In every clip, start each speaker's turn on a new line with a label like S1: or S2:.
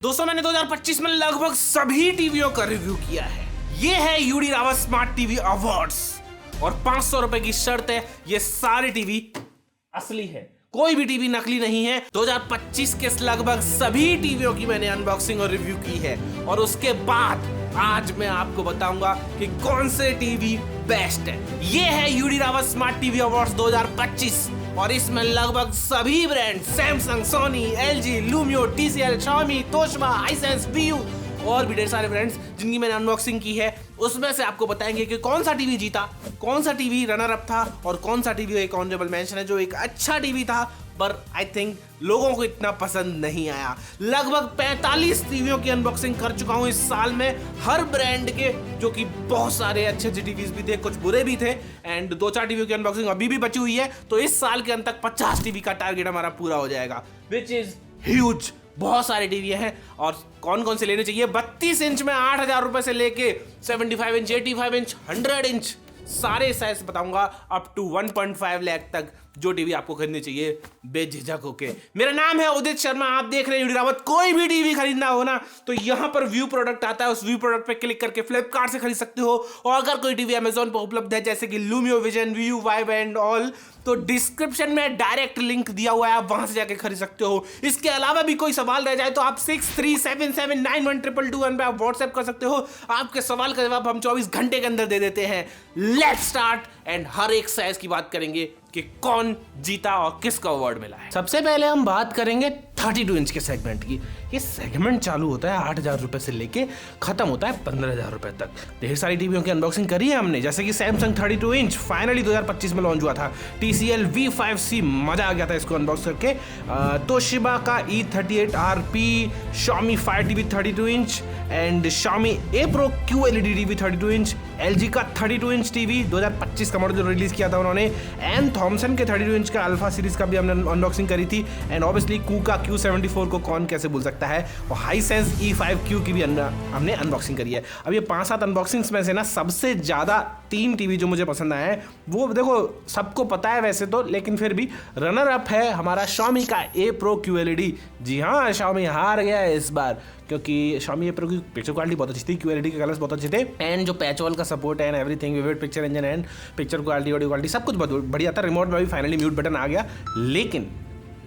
S1: दोस्तों मैंने 2025 में लगभग सभी टीवियों का रिव्यू किया है। ये है UD Rawat smart TV awards और 500 रुपए की शर्त है, ये सारे टीवी असली है, कोई भी टीवी नकली नहीं है। 2025 के लगभग सभी टीवियों की मैंने अनबॉक्सिंग और रिव्यू की है और उसके बाद आज मैं आपको बताऊंगा कि कौन से टीवी बेस्ट है। ये है UD Rawat smart TV awards 2025 और इसमें लगभग सभी brand Samsung, Sony, LG, Lumio, TCL, Xiaomi, Toshiba, Hisense, BU और भी ढेर सारे ब्रांड्स जिनकी मैंने अनबॉक्सिंग की है, उसमें से आपको बताएंगे कि कौन सा टीवी जीता, कौन सा टीवी रनर अप था और कौन सा टीवी एक ऑनरेबल मेंशन है जो एक अच्छा टीवी था पर आई थिंक लोगों को इतना पसंद नहीं आया। लगभग 45 टीवियों की अनबॉक्सिंग कर चुका हूं इस साल में, हर ब्रांड के, जो कि बहुत सारे अच्छे टीवीज भी थे, कुछ बुरे भी थे एंड 2-4 टीवियों की अनबॉक्सिंग अभी भी बची हुई है। तो इस साल के अंत तक 50 टीवी का टारगेट हमारा पूरा हो जाएगा, विच इज ह्यूज। बहुत सारे टीवी हैं और कौन कौन से लेने चाहिए। 32 इंच में 8,000 रुपए से लेके 75 इंच, 85 इंच, 100 इंच सारे साइज बताऊंगा अप टू 1.5 लाख तक जो टीवी आपको खरीदनी चाहिए बेझिझक होके। मेरा नाम है उदित शर्मा, आप देख रहे हैं यूडी रावत। कोई भी टीवी खरीदना हो ना तो यहां पर व्यू प्रोडक्ट आता है, उस व्यू प्रोडक्ट पे क्लिक करके फ्लिपकार्ट से खरीद सकते हो और अगर कोई टीवी अमेजोन पर उपलब्ध है जैसे कि लूमियो, विजन, व्यू, वाइव एंड ऑल, तो डिस्क्रिप्शन में डायरेक्ट लिंक दिया हुआ है, आप वहां से जाके खरीद सकते हो। इसके अलावा भी कोई सवाल रह जाए तो आप 6377912221 पे आप व्हाट्सएप कर सकते हो, आपके सवाल का जवाब हम 24 घंटे के अंदर दे देते हैं। लेट्स स्टार्ट एंड हर एक साइज की बात करेंगे कि कौन जीता और किसका अवार्ड मिला है। सबसे पहले हम बात करेंगे 32 इंच के सेगमेंट की। ये सेगमेंट चालू होता है 8,000 रुपए से लेके खत्म होता है 15,000 रुपए तक। ढेर सारी टीवियों की अनबॉक्सिंग करी है हमने, जैसे कि सैमसंग 32 इंच फाइनली 2025 में लॉन्च हुआ था। TCL V5C मजा आ गया था इसको अनबॉक्स करके। तोशिबा का E38RP, Xiaomi Fire TV 32 inch and Xiaomi A Pro QLED TV 32 inch, LG का 32 इंच टीवी 2025 का मॉडल जो रिलीज किया था उन्होंने, एंड थॉमसन के 32 इंच का अल्फा सीरीज का भी हमने अनबॉक्सिंग करी थी एंड ऑब्वियसली कूका Q74 को कौन कैसे भूल सकता है, और हाइसेंस E5Q की भी हमने अनबॉक्सिंग करी है। अब ये 5-7 अनबॉक्सिंग्स में से ना सबसे ज़्यादा 3 टीवी जो मुझे पसंद आए हैं वो देखो सबको पता है वैसे तो, लेकिन फिर भी रनर अप है हमारा Xiaomi का A Pro QLED। जी हाँ, Xiaomi हार गया है इस बार क्योंकि Xiaomi A Pro की पिक्चर क्वालिटी बहुत अच्छी थी, QLED के कलर्स बहुत अच्छे थे एंड जो पैचवॉल का सपोर्ट है and everything, vivid picture engine and picture quality, audio quality सब कुछ बहुत बढ़िया था। रिमोट में भी फाइनली म्यूट बटन आ गया,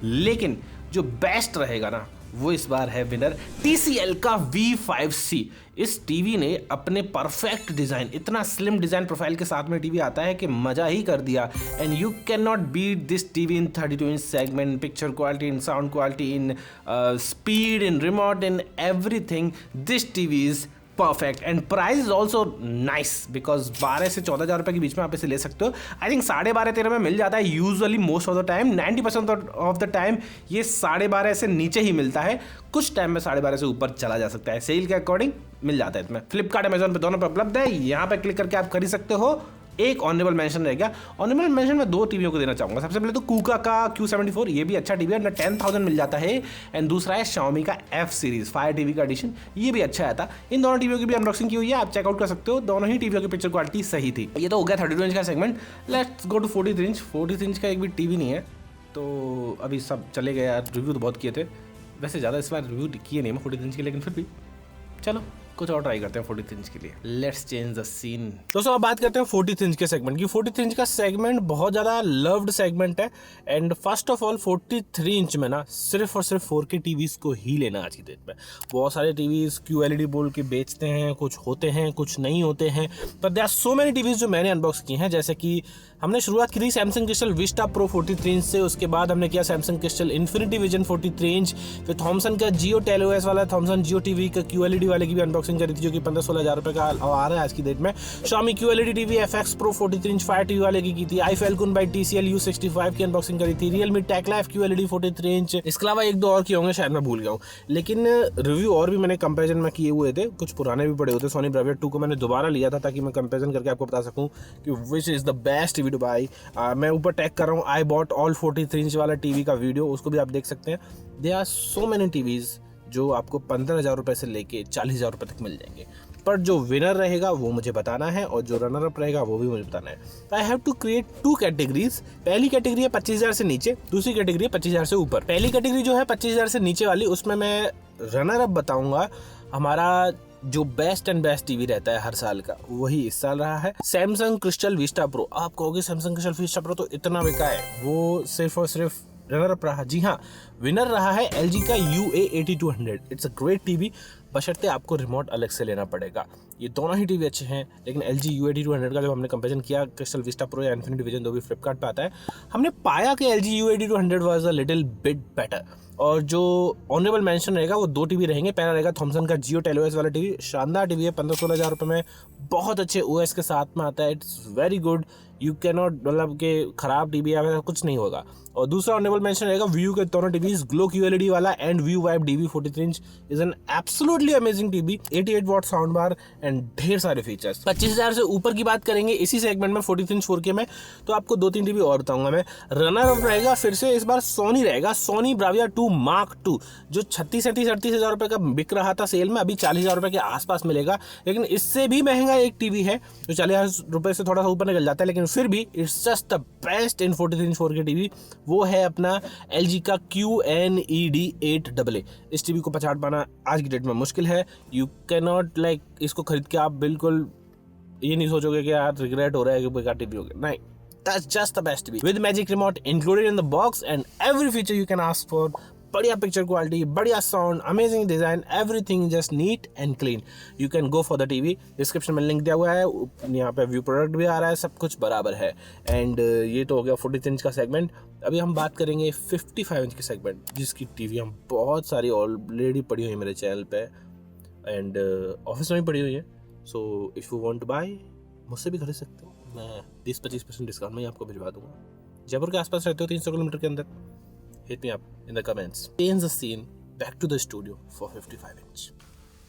S1: लेकिन जो बेस्ट रहेगा ना वो इस बार है विनर TCL का V5C। इस टीवी ने अपने परफेक्ट डिज़ाइन, इतना स्लिम डिज़ाइन प्रोफाइल के साथ में टीवी आता है कि मज़ा ही कर दिया and you can not beat this TV in 32 inch segment, picture quality, in sound quality, in speed, in remote, in everything. This TV is perfect and price is also nice because 12 से 14,000 रुपये के बीच में आप इसे ले सकते हो। I think 12.5-13 में मिल जाता है usually, most of the time, 90% of the time ये 12.5 से नीचे ही मिलता है। कुछ टाइम में 12.5 से ऊपर चला जा सकता है, सेल के अकॉर्डिंग मिल जाता है इसमें। फ्लिपकार्ट, अमेजोन पे दोनों पे उपलब्ध है, यहाँ पे क्लिक करके आप खरीद सकते हो। एक ऑनरेबल मेंशन रह गया, ऑनरेबल मेंशन में 2 टीवियों को देना चाहूँगा। सबसे पहले तो कूका का Q74, ये भी अच्छा टीवी है, 10,000 मिल जाता है एंड दूसरा है Xiaomi का F सीरीज फायर टीवी का एडिशन, ये भी अच्छा आया था। इन दोनों टीवियों की भी अनबॉक्सिंग की हुई है, आप चेकआउट कर सकते हो, दोनों ही टीवियों की पिक्चर क्वालिटी सही थी। ये तो हो गया 32 इंच का segment. Let's go to 43 inch. 43 inch का एक भी टीवी नहीं है तो अभी सब चले गए यार, रिव्यू तो बहुत किए थे, वैसे ज़्यादा इस बार रिव्यू किए नहीं मैं 43 इंच के, लेकिन फिर भी चलो कुछ और ट्राई करते हैं 43 इंच के लिए। Let's change the scene. दोस्तों अब बात करते हैं 43 इंच के सेगमेंट की। 43 इंच का सेगमेंट बहुत ज़्यादा लव्ड सेगमेंट है and first of all 43 inch में ना सिर्फ और सिर्फ 4K टीवीज़ को ही लेना आज की डेट में। बहुत सारे टीवीज़ QLED बोल के बेचते हैं, कुछ होते हैं कुछ नहीं होते हैं, पर there are so many TVs जो मैंने अनबॉक्स किए हैं। जैसे कि हमने शुरुआत की थी Samsung crystal vista pro 43 inch से, उसके बाद हमने किया Samsung crystal infinity vision 43 inch, फिर थॉमसन का जियो टेलओएस वाला, थॉमसन जियो टीवी का QLED वाले की भी अनबॉक्सिंग करी थी जो कि 15-16 रुपए का आ रहा है आज की डेट में। Xiaomi QLED TV FX Pro 43 inch fire TV वाले की थी। आई फैल्कन बाय TCL U65 की अनबॉक्सिंग करी थी। Realme Tech Life QLED 43 inch, इसके अलावा 1-2 और किए होंगे, शायद मैं भूल गया हूँ, लेकिन रिव्यू और भी मैंने कंपेरिजन में किए हुए थे, कुछ पुराने भी पड़े होते। Sony Bravia 2 को मैंने दोबारा लिया था ताकि मैं कंपेरिजन करके आपको बता सकूँ कि which is the best TV to buy. मैं ऊपर टैग कर रहा हूँ आई बॉट ऑल 43 इंच वाला टीवी का वीडियो, उसको भी आप देख सकते हैं। There are so many TVs जो आपको 15,000 रुपये से लेके 40,000 रुपये तक मिल जाएंगे, पर जो विनर रहेगा वो मुझे बताना है और जो रनर अप रहेगा वो भी मुझे बताना है। I have to create 2 categories. पहली कैटेगरी है 25,000 से नीचे, दूसरी कैटेगरी है 25,000 से ऊपर। पहली कैटेगरी जो है 25,000 से नीचे वाली, उसमें मैं
S2: रनर अप बताऊंगा, हमारा जो बेस्ट एंड बेस्ट टीवी रहता है हर साल का, वही इस साल रहा है सैमसंग क्रिस्टल विस्टा प्रो। आप कहोगे सैमसंग क्रिस्टल विस्टा प्रो तो इतना बिका है, वो सिर्फ और सिर्फ रनर अप रहा। जी हाँ, विनर रहा है LG का UA8200। It's a great TV, बशर्ते आपको रिमोट अलग से लेना पड़ेगा। ये दोनों ही टीवी अच्छे हैं, लेकिन LG UA8200 का जब हमने कंपेरिजन किया क्रिस्टल विस्टा प्रो या इन्फिनिटी विजन, 2 भी फ्लिपकार्ट पे आता है, हमने पाया कि LG UA8200 was a little bit better. और जो ऑनरेबल मेंशन रहेगा वो 2 टीवी रहेंगे। पहला रहेगा थॉमसन का जियो टेलोएस वाला टीवी, शानदार टीवी है, 15-16 हज़ार रुपये में बहुत अच्छे OS के साथ में आता है। It's very good, you can not, मतलब कि खराब टीवी या कुछ नहीं होगा। और दूसरा ऑनरेबल मेंशन रहेगा व्यू के दोनों टीवीज, ग्लो QLED वाला and view vibe DV 43 inch is an absolutely amazing TV, 88 what sound bar and ढेर सारे फीचर्स। 25,000 से ऊपर की बात करेंगे इसी सेगमेंट में 43 इंच 4K में, तो आपको 2-3 टीवी और बताऊंगा मैं। रनर अप रहेगा फिर से इस बार सोनी रहेगा, सोनी ब्राविया 2 Mark II, जो 36-38 हज़ार रुपये का बिक रहा था सेल में, अभी 40 हज़ार रुपये के आसपास मिलेगा। लेकिन इससे भी महंगा एक टीवी है जो 40 हज़ार रुपये से थोड़ा सा ऊपर निकल जाता है, लेकिन फिर भी it's just the best in 43 inch 4K TV. वो है अपना LG का QNED 8AA। इस टीवी को पछाड़ पाना आज की डेट में मुश्किल है। यू कैन नॉट लाइक, इसको खरीद के आप बिल्कुल ये नहीं सोचोगे कि यार रिग्रेट हो रहा है कि बेकार टीवी हो गया, नहीं। That's just the best TV with magic remote included in the box and every feature you can ask for. बढ़िया पिक्चर क्वालिटी, बढ़िया sound, amazing design, everything just neat and clean. You can go for the TV. Description में link दिया हुआ है, यहाँ पे view product भी आ रहा है, सब कुछ बराबर है। एंड ये तो हो गया 43 इंच का सेगमेंट। अभी हम बात करेंगे 55 इंच के सेगमेंट, जिसकी टीवी हम बहुत सारी ऑलरेडी पड़ी हुई है मेरे चैनल पे एंड ऑफिस में भी पड़ी हुई है। So if you want to buy, मुझसे भी खरीद सकते हो, मैं 20-25% डिस्काउंट में ही आपको भिजवा दूंगा। जयपुर के आसपास रहते हो 300 किलोमीटर के अंदर, hit me up in the comments. Change the scene, back to the studio for 55 inch.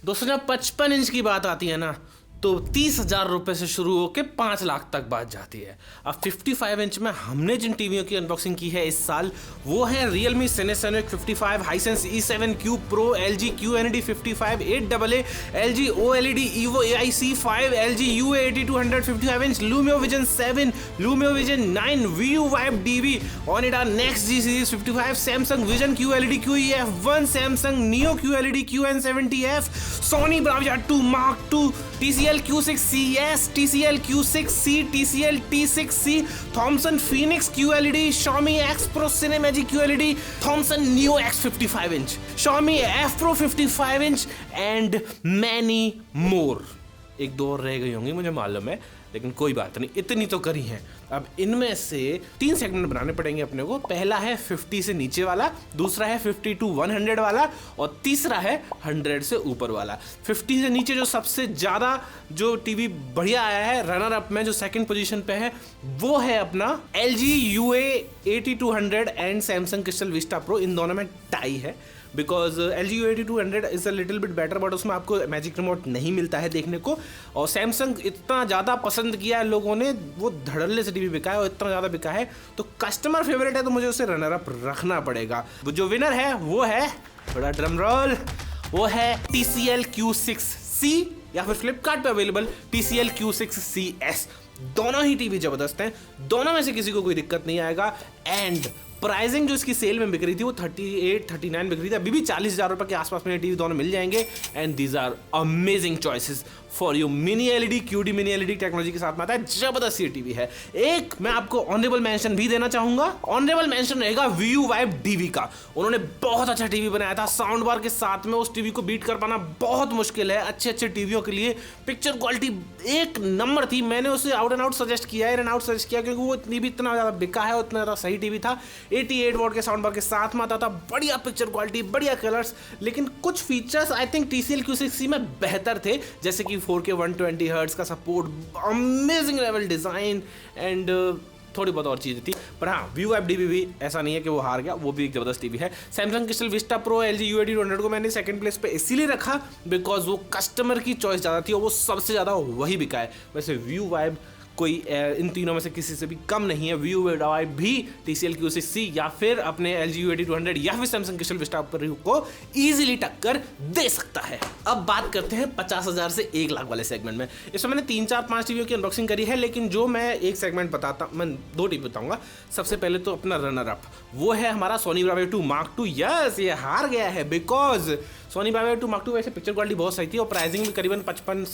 S1: दोस्तों, जब 55 इंच की बात आती है ना, तो 30,000 रुपये से शुरू होकर 5 लाख तक बात जाती है। अब 55 इंच में हमने जिन टीवियों की अनबॉक्सिंग की है इस साल, वो है Realme Cinesonic 55, Hisense E7 Cube Pro, LG QNED 55 8AA, LG OLED Evo AI C5, LG UA8200 55 inch, LumeoVision 7, LumeoVision 9, View Vibe DV, Onida Next G Series 55, Samsung Vision QLED QEF1, Samsung Neo QLED QN70F, Sony Bravia 2 Mark II, TCL Q6CS, TCL Q6C, TCL T6C, Thomson Phoenix QLED, Xiaomi X Pro Cinemagic QLED, Thomson Neo X 55 inch, Xiaomi F Pro 55 inch and many more। एक दो और रह गई होंगी मुझे मालूम है, लेकिन कोई बात नहीं, इतनी तो करी हैं। अब इनमें से 3 सेगमेंट बनाने पड़ेंगे अपने को। पहला है 50 से नीचे वाला, दूसरा है 50 to 100 वाला, और तीसरा है 100 से ऊपर वाला। 50 से नीचे जो सबसे ज़्यादा जो टीवी बढ़िया आया है, रनर अप में जो सेकंड पोजीशन पे है, वो है अपना LG UA8200 and Samsung crystal vista pro. इन दोनों में टाई है, because LG UA8200 is a little bit better, but उसमें आपको मैजिक रिमोट नहीं मिलता है देखने को। और सैमसंग इतना ज़्यादा पसंद किया है लोगों ने, वो धड़ल्ले से टीवी बिका है और इतना ज़्यादा बिका है, तो कस्टमर फेवरेट है, तो मुझे उसे रनर अप रखना पड़ेगा। जो विनर है वो है, थोड़ा ड्रम रोल, वो है TCL Q6C या फिर फ्लिपकार्ट पे अवेलेबल TCL Q6CS। दोनों ही टीवी जबरदस्त हैं, दोनों में से किसी को कोई दिक्कत नहीं आएगा। एंड प्राइसिंग जो इसकी सेल में बिक रही थी वो 38-39 बिक रही थी, अभी भी 40,000 रुपये के आसपास में टीवी दोनों मिल जाएंगे। And these are amazing choices for you. Mini LED QD mini LED technology के साथ में आता है, जबरदस्त ये टीवी है। एक मैं आपको ऑनरेबल मेंशन भी देना चाहूंगा, ऑनरेबल मेंशन रहेगा व्यू वाइब DV का। उन्होंने बहुत अच्छा टीवी बनाया था, साउंड बार के साथ में उस टीवी को बीट कर पाना बहुत मुश्किल है अच्छे अच्छे टीवियों के लिए। पिक्चर क्वालिटी एक नंबर थी, मैंने उसे आउट एंड आउट सजेस्ट किया है, क्योंकि वो इतना ज़्यादा बिका है, उतना ज़्यादा सही टीवी था। 88 वॉट के साउंड बार के साथ में आता था, बढ़िया पिक्चर क्वालिटी, बढ़िया कलर्स, लेकिन कुछ features I think TCL Q6C में बेहतर थे, जैसे कि 4K 120 हर्ट्ज का support, amazing level design and थोड़ी बहुत और चीज़ें थी। पर हाँ, व्यू वाइब DV भी ऐसा नहीं है कि वो हार गया, वो भी एक ज़बरदस्त टीवी है। Samsung crystal vista pro LG UA8200 को मैंने सेकंड प्लेस पे इसीलिए रखा बिकॉज वो कस्टमर की चॉइस ज़्यादा थी और वो सबसे ज़्यादा वही बिका है। वैसे व्यू वाइब कोई इन तीनों में से किसी से भी कम नहीं है। व्यू वाइब भी TCL Q6C या फिर अपने LG UA8200 या फिर सैमसंग क्रिस्टल विस्टा प्रो को इजीली टक्कर दे सकता है। अब बात करते हैं 50,000 से 1 लाख वाले सेगमेंट में। इसमें मैंने 3-4-5 टीवियों की अनबॉक्सिंग करी है, लेकिन जो मैं एक सेगमेंट बताता, मैं 2 टीवी बताऊंगा। सबसे पहले तो अपना रनर अप, वो है हमारा Sony Bravia 2 Mark II। Yes, ये हार गया है because Sony Bravia 2 Mark II वैसे पिक्चर क्वालिटी बहुत सही थी और प्राइसिंग भी करीबन 55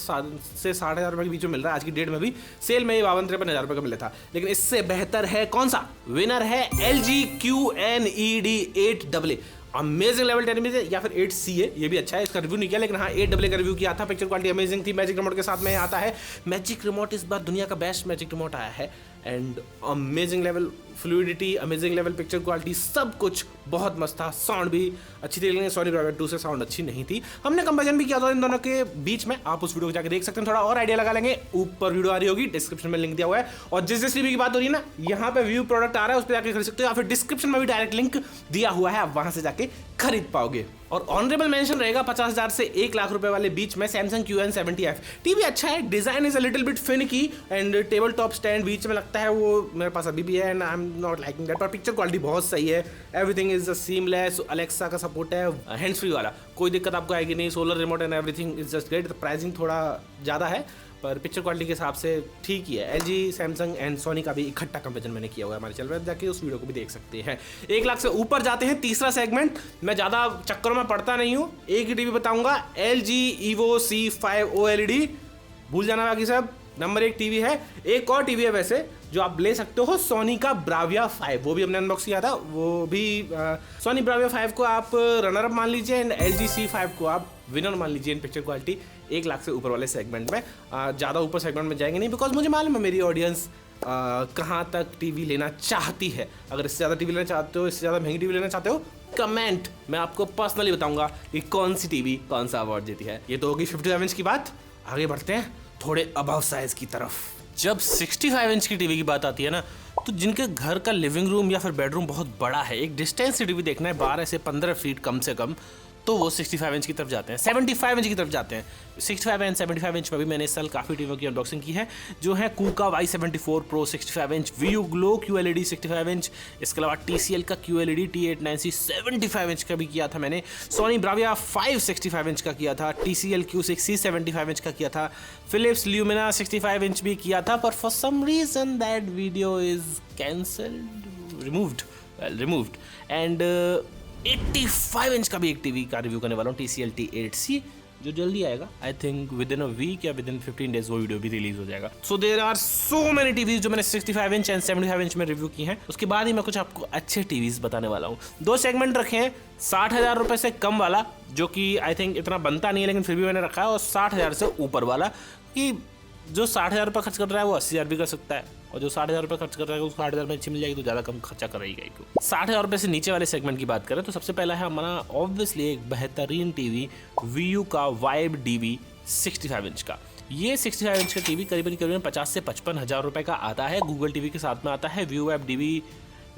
S1: से 60,000 रुपये के बीच में मिल रहा है। आज की डेट में भी सेल में 52-53 रुपये का मिला था। लेकिन इससे बेहतर है कौन सा? विनर है LG QNED 8AA। Amazing level television या फिर 8C है, ये भी अच्छा है। इसका रिव्यू नहीं किया लेकिन हाँ 8AA का रिव्यू किया था। पिक्चर क्वालिटी अमेजिंग थी। मैजिक रिमोट के साथ में आता है। मैजिक रिमोट इस बार दुनिया का बेस्ट मैजिक रिमोट आया है and amazing level fluidity, amazing level picture quality, सब कुछ बहुत मस्त था। साउंड भी अच्छी थी लेकिन सोनी ब्राविया 2 से साउंड अच्छी नहीं थी। हमने कंपैरिजन भी किया था इन दोनों के बीच में, आप उस वीडियो को जाकर देख सकते हैं, थोड़ा और आइडिया लगा लेंगे। ऊपर वीडियो आ रही होगी, डिस्क्रिप्शन में लिंक दिया हुआ है। और जिस टीवी की बात हो रही है ना, यहाँ पे व्यू प्रोडक्ट आ रहा है, उस पर जाकर खरीद सकते हो या फिर डिस्क्रिप्शन में भी डायरेक्ट लिंक दिया हुआ है, आप वहां से जाके खरीद पाओगे। और ऑनरेबल मेंशन रहेगा 50,000 से 1 लाख रुपए वाले बीच में सैमसंग QN70F। टीवी अच्छा है, design is a little bit finicky and table top stand बीच में लगता है, वो मेरे पास अभी भी है and I am not liking that. पर पिक्चर क्वालिटी बहुत सही है, एवरीथिंग इज सीमलेस, अलेक्सा का सपोर्ट है, हैंड्स फ्री वाला, कोई दिक्कत आपको आएगी नहीं, solar remote and everything is just great. Pricing थोड़ा ज़्यादा है पर पिक्चर क्वालिटी के हिसाब से ठीक ही है। LG, सैमसंग एंड सोनी का भी इकट्ठा कंपेरिजन मैंने किया हुआ है हमारे चैनल पर, जाके उस वीडियो को भी देख सकते हैं। 1 लाख से ऊपर जाते हैं तीसरा सेगमेंट। मैं ज़्यादा चक्करों में पड़ता नहीं हूँ, एक ही टीवी बताऊंगा, LG EVO C5 OLED। भूल जाना बाकी सब, नंबर 1 टीवी है। एक और टीवी है वैसे जो आप ले सकते हो, सोनी का ब्राविया 5, वो भी हमने अनबॉक्स किया था। वो भी सोनी ब्राविया 5 को आप रनर अप मान लीजिए एंड LG C5 को आप विनर मान लीजिए इन पिक्चर क्वालिटी 1 लाख से ऊपर वाले सेगमेंट में। ज़्यादा ऊपर सेगमेंट में जाएंगे नहीं बिकॉज मुझे मालूम है मेरी ऑडियंस कहाँ तक टीवी लेना चाहती है। अगर इससे ज़्यादा टीवी लेना चाहते हो, इससे ज़्यादा महंगी टीवी लेना चाहते हो, कमेंट मैं आपको पर्सनली बताऊंगा कि कौन सी टीवी कौन सा अवार्ड जीती है। ये तो होगी 57 इंच की बात। आगे बढ़ते हैं थोड़े अबव साइज की तरफ। जब 65 इंच की टीवी की बात आती है ना, तो जिनके घर का लिविंग रूम या फिर बेडरूम बहुत बड़ा है, एक डिस्टेंस से टीवी देखना है 12 से 15 फीट कम से कम, तो वो 65 इंच की तरफ जाते हैं, 75 इंच की तरफ जाते हैं। 65 एंड 75 इंच में भी मैंने इस साल काफ़ी टीवियों की अनबॉक्सिंग की है, जो है कूका Y74 Pro 65 inch, VU Glow QLED 65 inch, इसके अलावा TCL का QLED T890 75 इंच का भी किया था मैंने, सोनी ब्राविया 5 65 इंच का किया था, TCL Q6C 75 इंच का किया था, Philips Lumina 65 इंच भी किया था, पर for some reason that video is cancelled, removed and 85 inch का भी एक टीवी का रिव्यू करने वाला हूँ, TCL T8C, जो जल्दी आएगा। I think within a week या विद इन 15 डेज वो वीडियो भी रिलीज हो जाएगा। So there are so many TVs जो मैंने 65 इंच एंड 75 इंच में रिव्यू की हैं। उसके बाद ही मैं कुछ आपको अच्छे टीवीज बताने वाला हूँ। 2 सेगमेंट रखे हैं, 60,000 रुपये से कम वाला, जो कि आई थिंक इतना बनता नहीं है लेकिन फिर भी मैंने रखा है, और 60,000 से ऊपर वाला, कि जो 60,000 रुपये खर्च कर रहा है वो 80,000 भी कर सकता है, और जो 60,000 रुपये खर्च कर रहा है उसको 60,000 में अच्छी मिल जाएगी तो ज़्यादा कम खर्चा करेगा। 60,000 रुपये से नीचे वाले सेगमेंट की बात करें तो सबसे पहला है हमारा ऑब्वियसली एक बेहतरीन टीवी, VU का Vibe DV 65 इंच का। ये 65 इंच का टीवी करीबन 50 से 55 हज़ार रुपये का आता है, गूगल टीवी के साथ में आता है। VU Vibe DV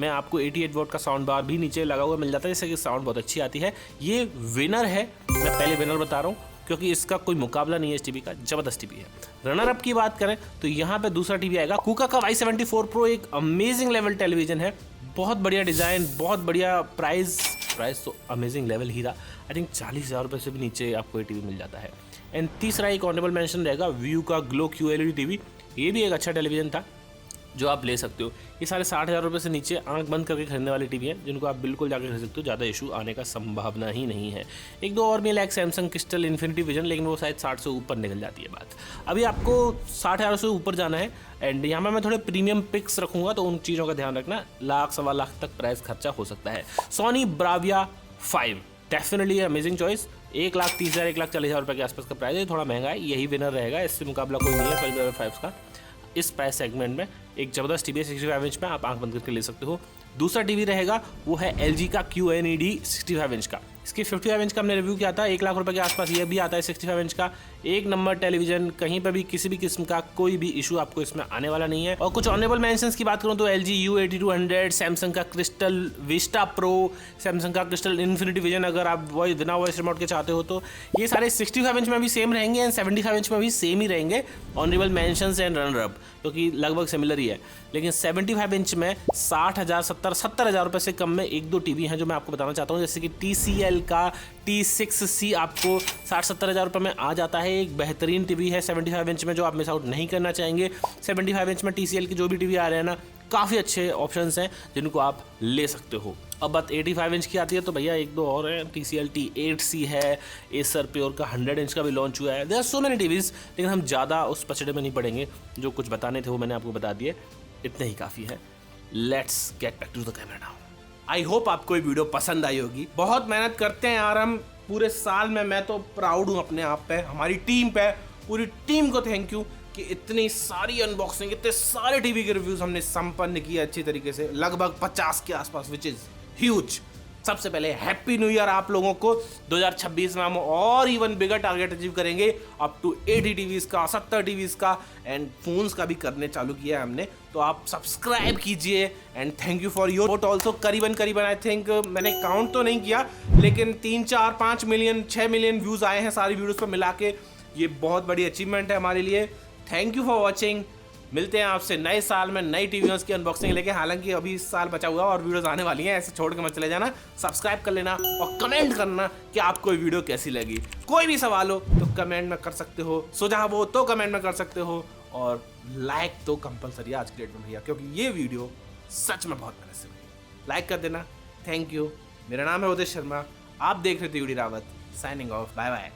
S1: में आपको 88 वोट का साउंड बार भी नीचे लगा हुआ मिल जाता है, जिससे कि साउंड बहुत अच्छी आती है। ये विनर है, मैं पहले विनर बता रहा हूँ क्योंकि इसका कोई मुकाबला नहीं है इस टीवी का, जबरदस्त टीवी है। रनर अप की बात करें तो यहाँ पे दूसरा टीवी आएगा कूका का Y74 Pro, एक अमेजिंग लेवल टेलीविजन है, बहुत बढ़िया डिज़ाइन, बहुत बढ़िया प्राइस तो अमेजिंग लेवल ही था। आई थिंक 40,000 रुपये से भी नीचे आपको ये टीवी मिल जाता है। एंड तीसरा एक ऑनरेबल मेंशन रहेगा VU का Glow QLED टीवी, ये भी एक अच्छा टेलीविजन था जो आप ले सकते हो। ये सारे 60,000 रुपये से नीचे आंख बंद करके खरीदने वाली टीवी हैं, जिनको आप बिल्कुल जाकर खरीद सकते हो, ज़्यादा इशू आने का संभावना ही नहीं है। 1-2 और भी like Samsung crystal infinity vision, लेकिन वो शायद 60 से ऊपर निकल जाती है बात। अभी आपको 60,000 से ऊपर जाना है एंड यहाँ मैं थोड़े प्रीमियम पिक्स रखूँगा, तो उन चीज़ों का ध्यान रखना, 1-1.25 तक प्राइस खर्चा हो सकता है। Sony Bravia 5 definitely amazing choice, 1,30,000 1,40,000 रुपये के आसपास का प्राइस है, थोड़ा महंगा है, यही विनर रहेगा, इससे मुकाबला कोई नहीं है सोनी ब्राविया 5 का। इस प्राइस सेगमेंट में एक ज़बरदस्त टीवी 65 इंच में आप आंख बंद करके ले सकते हो। दूसरा टीवी रहेगा वो है LG का QNED 65 इंच का। इसकी 55 इंच का हमने रिव्यू किया था, 1 लाख रुपए के आसपास ये भी आता है 65 इंच का। एक नंबर टेलीविजन, कहीं पर भी किसी भी किस्म का कोई भी इशू आपको इसमें आने वाला नहीं है। और कुछ ऑनरेबल मेंशंस की बात करूं तो LG U8200, सैमसंग का क्रिस्टल विस्टा प्रो, सैमसंग का क्रिस्टल इन्फिनिटी विजन, अगर आप बिना वॉइस रिमोट के चाहते हो तो ये सारे 65 इंच में भी सेम रहेंगे एंड 75 इंच में भी सेम ही रहेंगे honourable mentions and runner up, क्योंकि लगभग सिमिलर ही है। लेकिन 75 इंच में 60,000 70,000 रुपये से कम में 1-2 टीवी हैं जो मैं आपको बताना चाहता हूँ, जैसे कि TCL का T6C आपको 60-70,000 रुपये में आ जाता है। एक बेहतरीन टीवी है 75 इंच में जो आप मिस आउट नहीं करना चाहेंगे। 75 इंच में TCL की जो भी टीवी आ रहे हैं ना, काफ़ी अच्छे ऑप्शंस हैं जिनको आप ले सकते हो। अब बात 85 इंच की आती है तो भैया एक दो और हैं, TCL T8C है, Acer Pure का 100 इंच का भी लॉन्च हुआ है। There are so many TVs, लेकिन हम ज़्यादा उस पचड़े में नहीं पड़ेंगे। जो कुछ बताने थे वो मैंने आपको बता दिए, इतने ही काफ़ी है। Let's get back to the camera now. I hope आपको ये वीडियो पसंद आई होगी। बहुत मेहनत करते हैं यार हम पूरे साल में, मैं तो प्राउड हूँ अपने आप पे, हमारी टीम पे, पूरी टीम को थैंक यू कि इतनी सारी अनबॉक्सिंग, इतने सारे टीवी के रिव्यूज हमने संपन्न किए अच्छी तरीके से, लगभग 50 के आसपास, विच इज ह्यूज। सबसे पहले हैप्पी न्यू ईयर आप लोगों को। 2026 में हम और इवन बिगर टारगेट अचीव करेंगे, अप टू 80 टीवीज का, 70 टीवीज का एंड फोन्स का भी करने चालू किया है हमने। तो आप सब्सक्राइब कीजिए and thank you for your vote also. करीबन आई थिंक, मैंने काउंट तो नहीं किया, लेकिन 3, 4, 5 मिलियन, 6 मिलियन व्यूज आए हैं सारी वीडियोस पर मिला के। ये बहुत बड़ी अचीवमेंट है हमारे लिए। Thank you for watching. मिलते हैं आपसे नए साल में नई टीवीज़ की अनबॉक्सिंग लेके। हालांकि अभी इस साल बचा हुआ और वीडियोस आने वाली हैं, ऐसे छोड़ के मत चले जाना। सब्सक्राइब कर लेना और कमेंट करना कि आपको ये वीडियो कैसी लगी। कोई भी सवाल हो तो कमेंट में कर सकते हो, सुझाव हो तो कमेंट में कर सकते हो, और लाइक तो कंपलसरी आज की डेट में भैया, क्योंकि ये वीडियो सच में बहुत मेहनत से बनी। लाइक कर देना। Thank you. मेरा नाम है उदय शर्मा, आप देख रहे थे UD Rawat. Signing off. Bye bye.